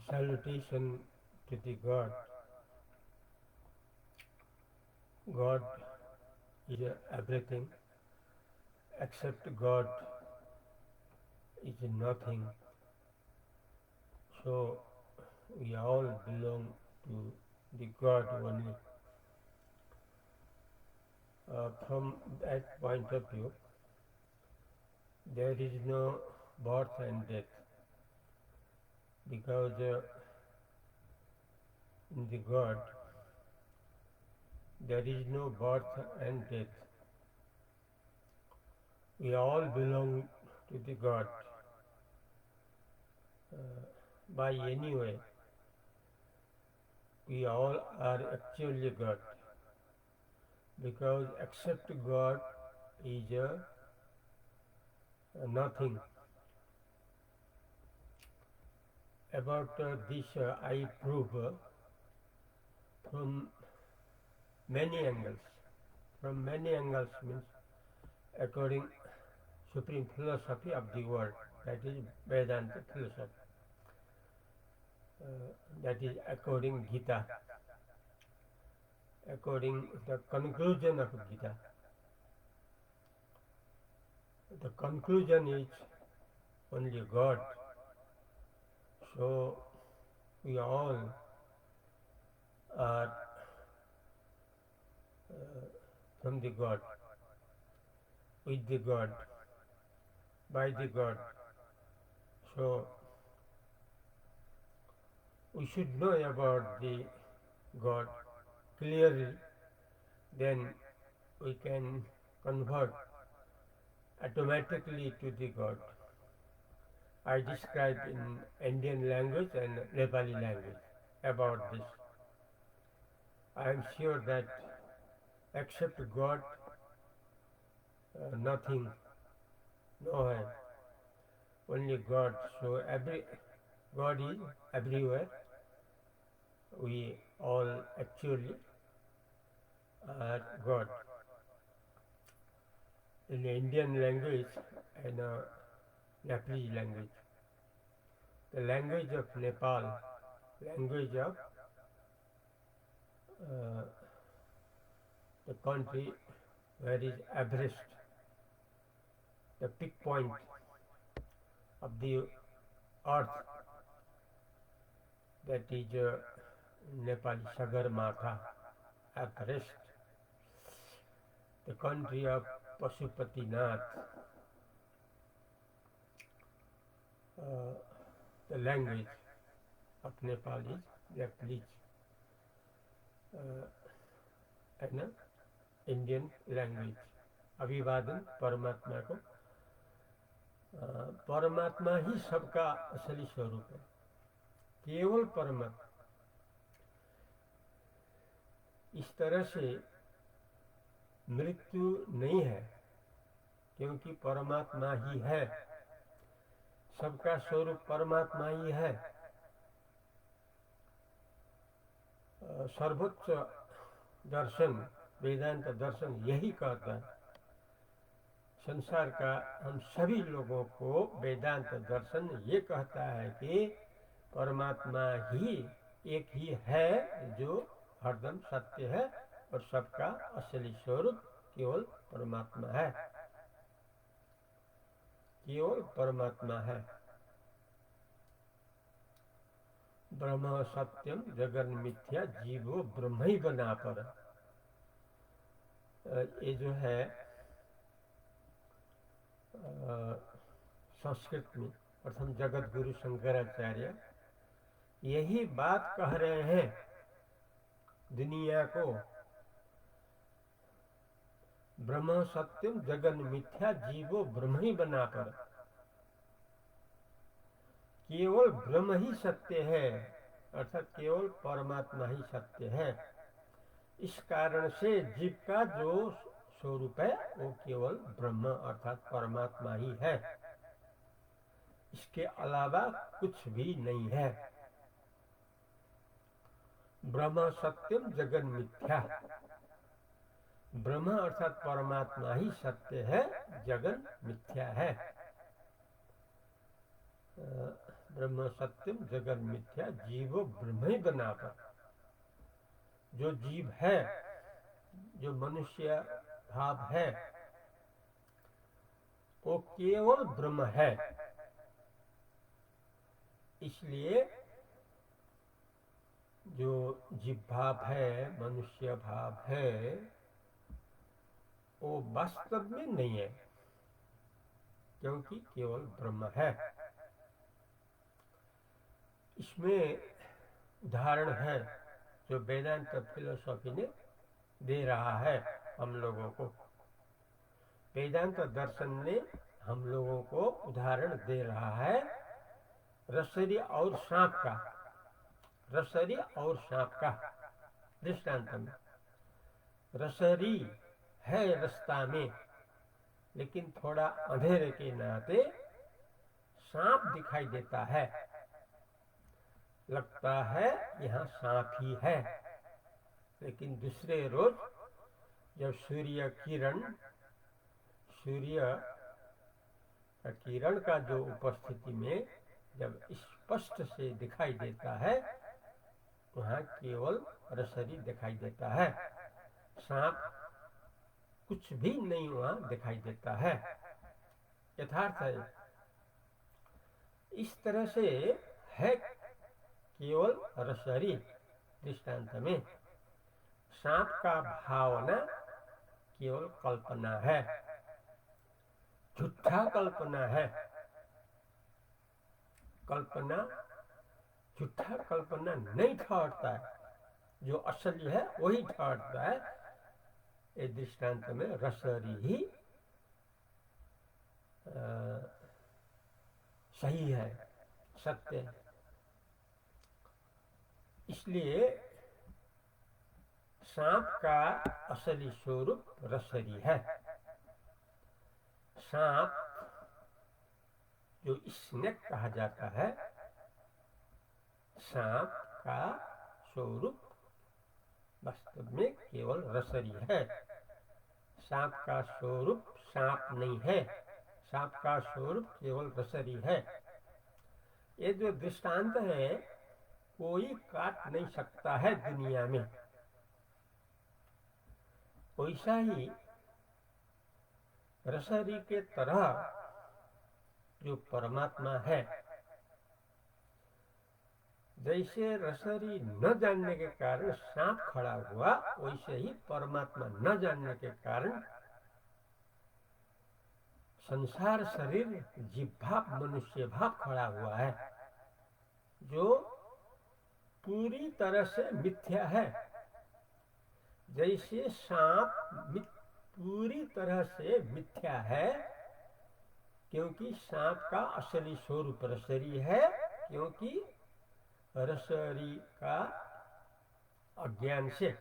Salutation to the God. God is everything, except God is nothing. So we all belong to the God only. From that point of view, there is no birth and death, because in the God there is no birth and death. We all belong to the God uh, by any way. We all are actually God, because except God is nothing. About this I prove from many angles. From many angles means according supreme philosophy of the world, that is Vedanta philosophy. That is according Gita, according the conclusion of Gita. The conclusion is only God. So we all are from the God, with the God, by the God. So we should know about the God clearly, then we can convert automatically to the God. I described in Indian language and Nepali language about this. I am sure that except God, nothing, nowhere, only God. So God is everywhere. We all actually are God. In Indian language and Nepalese language, the language of Nepal, language of the country where is Everest, the peak point of the earth, that is Nepali Sagarmatha, Everest, the country of Pashupatinath. The language of Nepal is Nepalese and Indian language. अभिवादन परमात्मा को, परमात्मा ही सबका असली स्वरूप है, केवल परमात्मा। इस तरह से मृत्यु नहीं है, क्योंकि परमात्मा ही है, सबका स्वरूप परमात्मा ही है। सर्वोच्च दर्शन, वेदांत दर्शन यही कहता है। संसार का हम सभी लोगों को वेदांत दर्शन ये कहता है कि परमात्मा ही एक ही है जो हरदम सत्य है, और सबका असली स्वरूप केवल परमात्मा है, केवल परमात्मा है। ब्रह्म सत्यम जगन मिथ्या जीवो ब्रह्म ही बना पर, ये जो है संस्कृत में प्रथम जगत गुरु शंकराचार्य यही बात कह रहे हैं दुनिया को। ब्रह्म सत्यम जगन मिथ्या जीवो ब्रह्म ही बना पर, केवल ब्रह्म ही सत्य है, अर्थात केवल परमात्मा ही सत्य है। इस कारण से जीव का जो स्वरूप है वो केवल ब्रह्म अर्थात परमात्मा ही है, इसके अलावा कुछ भी नहीं है। ब्रह्म सत्यम जगन मिथ्या, ब्रह्म अर्थात परमात्मा ही सत्य है, जगन मिथ्या है। ब्रह्म सत्यम जगत मिथ्या जीवो ब्रह्म ही बनाता। जो जीव है, जो मनुष्य भाव है, वो केवल ब्रह्म है। इसलिए जो जीव भाव है, मनुष्य भाव है, वो वास्तव में नहीं है, क्योंकि केवल ब्रह्म है। इसमें उदाहरण है जो वेदांत फिलोसॉफी ने दे रहा है हम लोगों को। वेदांत दर्शन ने हम लोगों को उदाहरण दे रहा है रसरी और सांप का। रसरी और सांप का दृष्टांत में, रसरी है रास्ता में, लेकिन थोड़ा अंधेरे के नाते सांप दिखाई देता है, लगता है यहाँ सांप ही है। लेकिन दूसरे रोज जब सूर्य किरण का जो उपस्थिति में जब स्पष्ट से दिखाई देता है, वहाँ केवल रसरी दिखाई देता है, सांप कुछ भी नहीं वहाँ दिखाई देता है। यथार्थ है। इस तरह से है केवल रसरी दृष्टांत में। सांप का भावना केवल कल्पना है, झूठा कल्पना है। कल्पना झूठा कल्पना नहीं ठहरता है, जो असली है वही ठहरता है। ये दृष्टांत में रसरी ही सही है, सत्य है। इसलिए सांप का असली स्वरूप रसरी है। सांप जो स्नेक कहा जाता है, सांप का स्वरूप वास्तव में केवल रसरी है। सांप का स्वरूप सांप नहीं है, सांप का स्वरूप केवल रसरी है। ये जो दृष्टांत है कोई काट नहीं सकता है दुनिया में। वैसा ही रसरी के तरह जो परमात्मा है, जैसे रसरी न जानने के कारण सांप खड़ा हुआ, वैसे ही परमात्मा न जानने के कारण संसार शरीर जीव भाव मनुष्य भाव खड़ा हुआ है, जो पूरी तरह से मिथ्या है। जैसे सांप पूरी तरह से मिथ्या है, क्योंकि सांप का असली स्वरूप रसरी है, क्योंकि रसरी का अज्ञान से,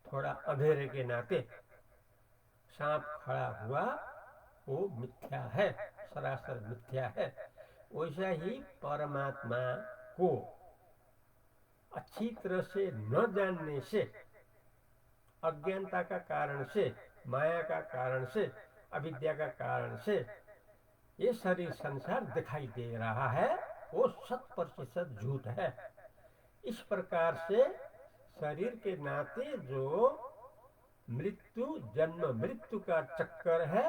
थोड़ा अंधेरे के नाते सांप खड़ा हुआ, वो मिथ्या है, सरासर मिथ्या है। वैसा ही परमात्मा को अच्छी तरह से न जानने से, अज्ञानता का कारण से, माया का कारण से, अविद्या का कारण से ये शरीर संसार दिखाई दे रहा है, वो 100% झूठ है। इस प्रकार से शरीर के नाते जो मृत्यु जन्म मृत्यु का चक्कर है,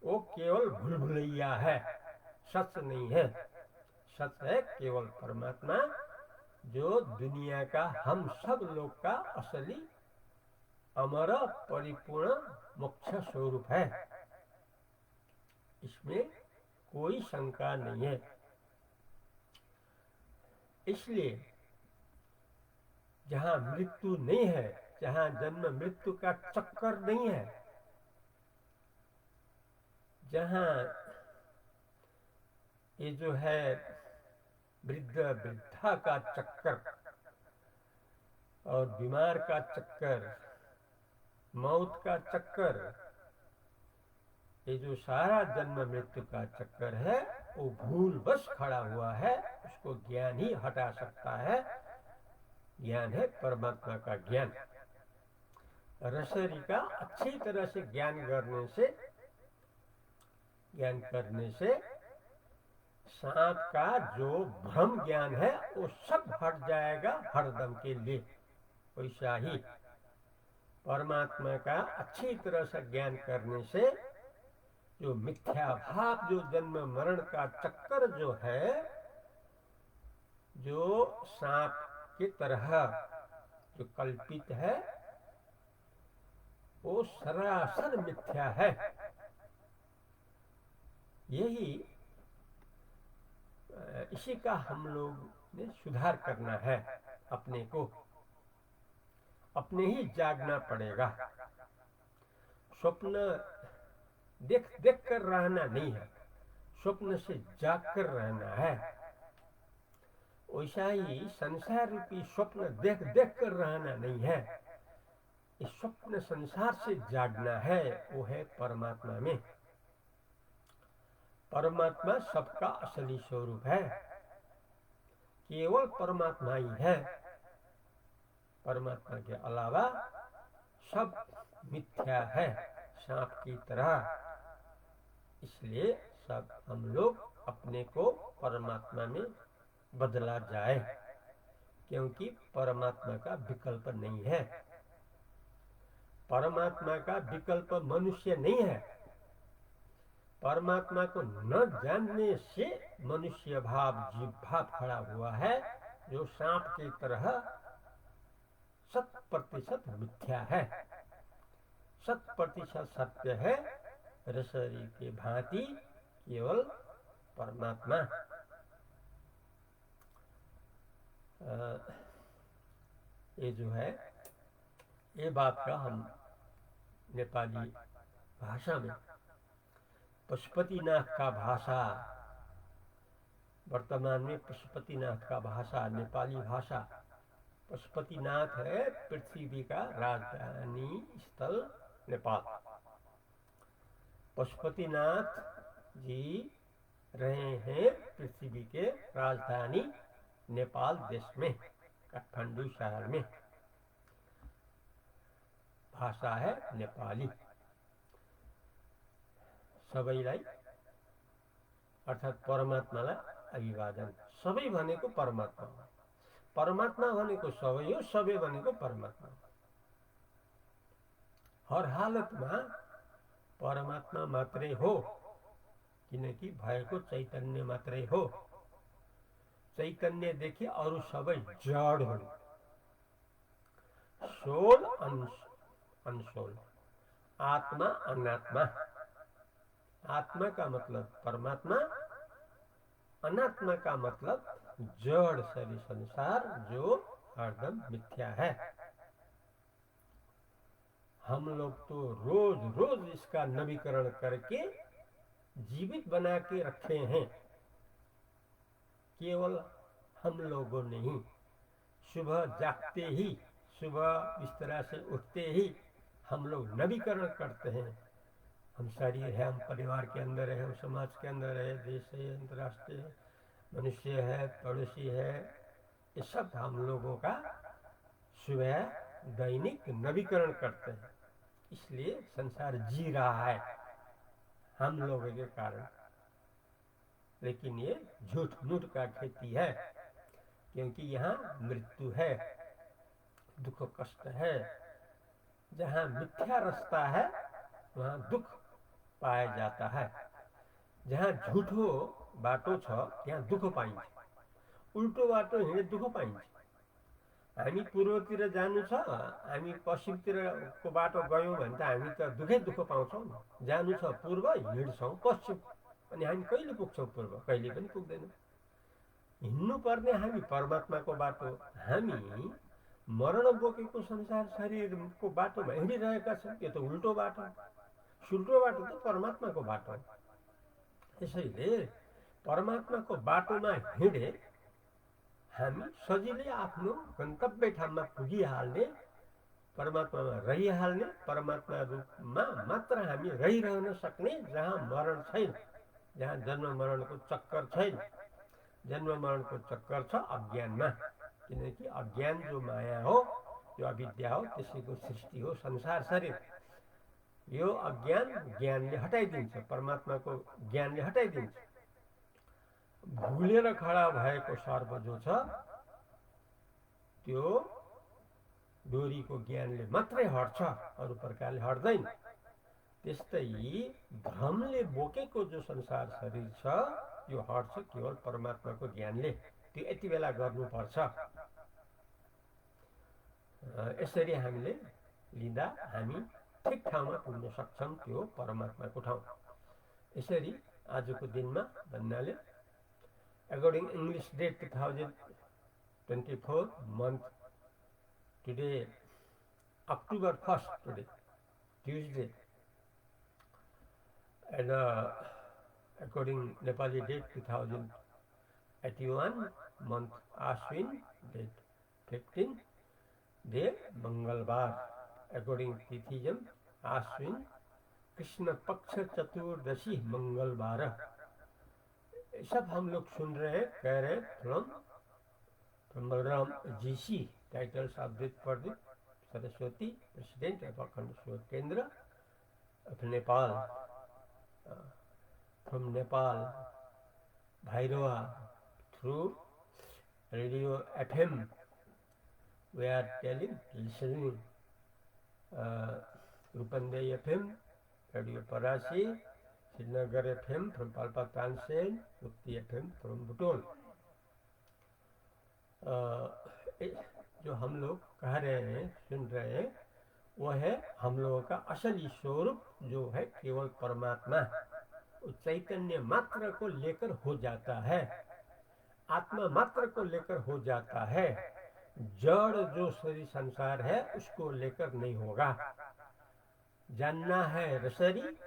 वो केवल भूल-भुलैया है, सच नहीं है। सच है केवल परमात्मा, जो दुनिया का, हम सब लोग का असली अमर परिपूर्ण मोक्ष स्वरूप है। इसमें कोई शंका नहीं है। इसलिए जहाँ मृत्यु नहीं है, जहाँ जन्म मृत्यु का चक्कर नहीं है, जहाँ ये जो है वृद्ध वृद्धा का चक्कर और बीमार का चक्कर, मौत का चक्कर, ये जो सारा जन्म मृत्यु का चक्कर है, वो भूल बस खड़ा हुआ है, उसको ज्ञान ही हटा सकता है। ज्ञान है परमात्मा का ज्ञान। रसरी का अच्छी तरह से ज्ञान करने से सांप का जो भ्रम ज्ञान है वो सब हट जाएगा हरदम के लिए। वैसा ही परमात्मा का अच्छी तरह से ज्ञान करने से जो मिथ्या भाव, जो जन्म मरण का चक्कर जो है, जो सांप की तरह जो कल्पित है, वो सरासर मिथ्या है। यही इसी का हम लोग ने सुधार करना है। अपने को अपने ही जागना पड़ेगा। स्वप्न देख देख कर रहना नहीं है, स्वप्न से जाग कर रहना है। वैसा ही संसार रूपी स्वप्न देख देख कर रहना नहीं है, इस स्वप्न संसार से जागना है। वो है परमात्मा में। परमात्मा सबका असली स्वरूप है, केवल परमात्मा ही है। परमात्मा के अलावा सब मिथ्या है, सांप की तरह। इसलिए सब हम लोग अपने को परमात्मा में बदला जाए, क्योंकि परमात्मा का विकल्प नहीं है। परमात्मा का विकल्प मनुष्य नहीं है। परमात्मा को न जानने से मनुष्य भाव, जीव भाव खड़ा हुआ है, जो सांप की तरह 100% मिथ्या है। 100% सत्य है रसरी के भांति केवल परमात्मा। ये जो है, ये बात का हम नेपाली भाषा में पशुपतिनाथ का भाषा, वर्तमान में पशुपतिनाथ का भाषा, नेपाली भाषा। पशुपतिनाथ है पृथ्वी का राजधानी स्थल नेपाल। पशुपतिनाथ जी रहे हैं पृथ्वी के राजधानी नेपाल देश में, काठमाडौँ शहर में। भाषा है नेपाली। सबैलाई अर्थात् परमात्मालाई अभिवादन। सबै भनेको परमात्मा हो, परमात्मा भनेको सबै हो, सबै भनेको परमात्मा हो। हर हालतमा परमात्मा मात्रै हो, किनकि भएको चैतन्य मात्रै हो। चैतन्यदेखि अरू सबै जड हुन्। सोल अनसोल, आत्मा अनात्मा। आत्मा का मतलब परमात्मा, अनात्मा का मतलब जड़ शरीर संसार, जो हरदम मिथ्या है। हम लोग तो रोज रोज इसका नवीकरण करके जीवित बना के रखे हैं। केवल हम लोगों ने ही सुबह जागते ही, सुबह बिस्तरा से उठते ही हम लोग नवीकरण करते हैं। हम शरीर है, हम परिवार के अंदर है, हम समाज के अंदर है, देश है, अंतर्राष्ट्रीय है, मनुष्य है, पड़ोसी है, ये सब हम लोगों का सुबह दैनिक नवीकरण करते हैं। इसलिए संसार जी रहा है हम लोगों के कारण। लेकिन ये झूठ मूठ का खेती है, क्योंकि यहाँ मृत्यु है, दुख कष्ट है। जहाँ मिथ्या रास्ता है वहाँ दुख पाया जाता है। जहाँ झूठो बाटो छ त्यहाँ दुख पाइन्छ, उल्टो बाटो हिँडे दुख पाइन्छ। हामी पूर्वतिर जानु छ, हामी पश्चिमतिरको बाटो गयौँ भने त हामी त दुख पाउँछौँ। जानु छ पूर्व, हिँड्छौँ पश्चिम, अनि हामी कहिले पुग्छौँ पूर्व? कहिले पनि पुग्दैनौँ। हिँड्नु पर्ने हामी परमात्माको बाटो। हामी मरण बोकेको संसार शरीरको बाटोमा हिँडिरहेका छौँ। यो त उल्टो बाटो। सुल्टो बाटो त परमात्माको बाटो हो। त्यसैले परमात्माको बाटोमा हिँडे हामी सजिलै आफ्नो गन्तव्य ठाउँमा पुगिहाल्ने, परमात्मामा रहिहाल्ने, परमात्मा रूपमा मात्र हामी रहिरहन सक्ने, जहाँ मरण छैन, जहाँ जन्म मरणको चक्कर छैन। जन्म मरणको चक्कर छ अज्ञानमा, किनकि अज्ञान जो माया हो, जो अविद्या हो, त्यसैको सृष्टि हो संसार शरीर। यो अज्ञान ज्ञानले हटाइदिन्छ, परमात्माको ज्ञानले हटाइदिन्छ। भुलेर खडा भएको सर्प जो छ त्यो डोरीको ज्ञानले मात्रै हट्छ, अरू प्रकारले हट्दैन। त्यस्तै भ्रमले बोकेको जो संसार शरीर छ यो हट्छ केवल परमात्माको ज्ञानले। त्यो यति बेला गर्नुपर्छ। यसरी हामीले लिँदा हामी ठिक ठाउँमा पुग्न सक्छौँ, त्यो परमात्माको ठाउँ। यसरी आजको दिनमा भन्नाले according English date 2024 month today October 1st today Tuesday, and according Nepali date 2081 month Ashwin date 15 day मंगलवार, according तिथिजम आश्विन कृष्ण पक्ष चतुर्दशी मंगलवार। सब हम लोग सुन रहे हैं, कह रहे from Balram GC, titles of Pradeep Saraswati, president of Akhand Shodh Kendra of Nepal, from Nepal Bhairawa through radio FM we are telling, listening Rupandehi FM, Radio Parasi, Srinagar FM from Palpa Tansen, Mukti FM from Butol। जो हम लोग कह रहे हैं, सुन रहे हैं, वो है हम लोगों का असली स्वरूप जो है केवल परमात्मा। चैतन्य मात्र को लेकर हो जाता है, आत्मा मात्र को लेकर हो जाता है। जड़ जो शरीर संसार है उसको लेकर नहीं होगा। जानना है रसरी,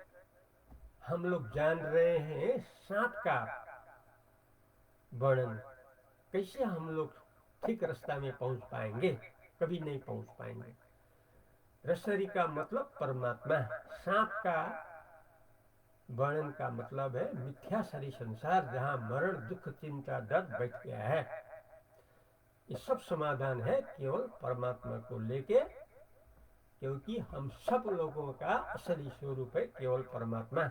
हम लोग जान रहे हैं सांप का वर्णन। कैसे हम लोग ठीक रास्ता में पहुंच पाएंगे? कभी नहीं पहुंच पाएंगे। रसरी का मतलब परमात्मा, सांप का वर्णन का मतलब है मिथ्या शरीर संसार, जहां मरण दुख चिंता दर्द बैठ गया है। ये सब समाधान है केवल परमात्मा को लेके, क्योंकि हम सब लोगों का असली स्वरूप है केवल परमात्मा।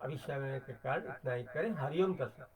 अभी समय के कारण इतना ही करें। हरिओम तत्सत।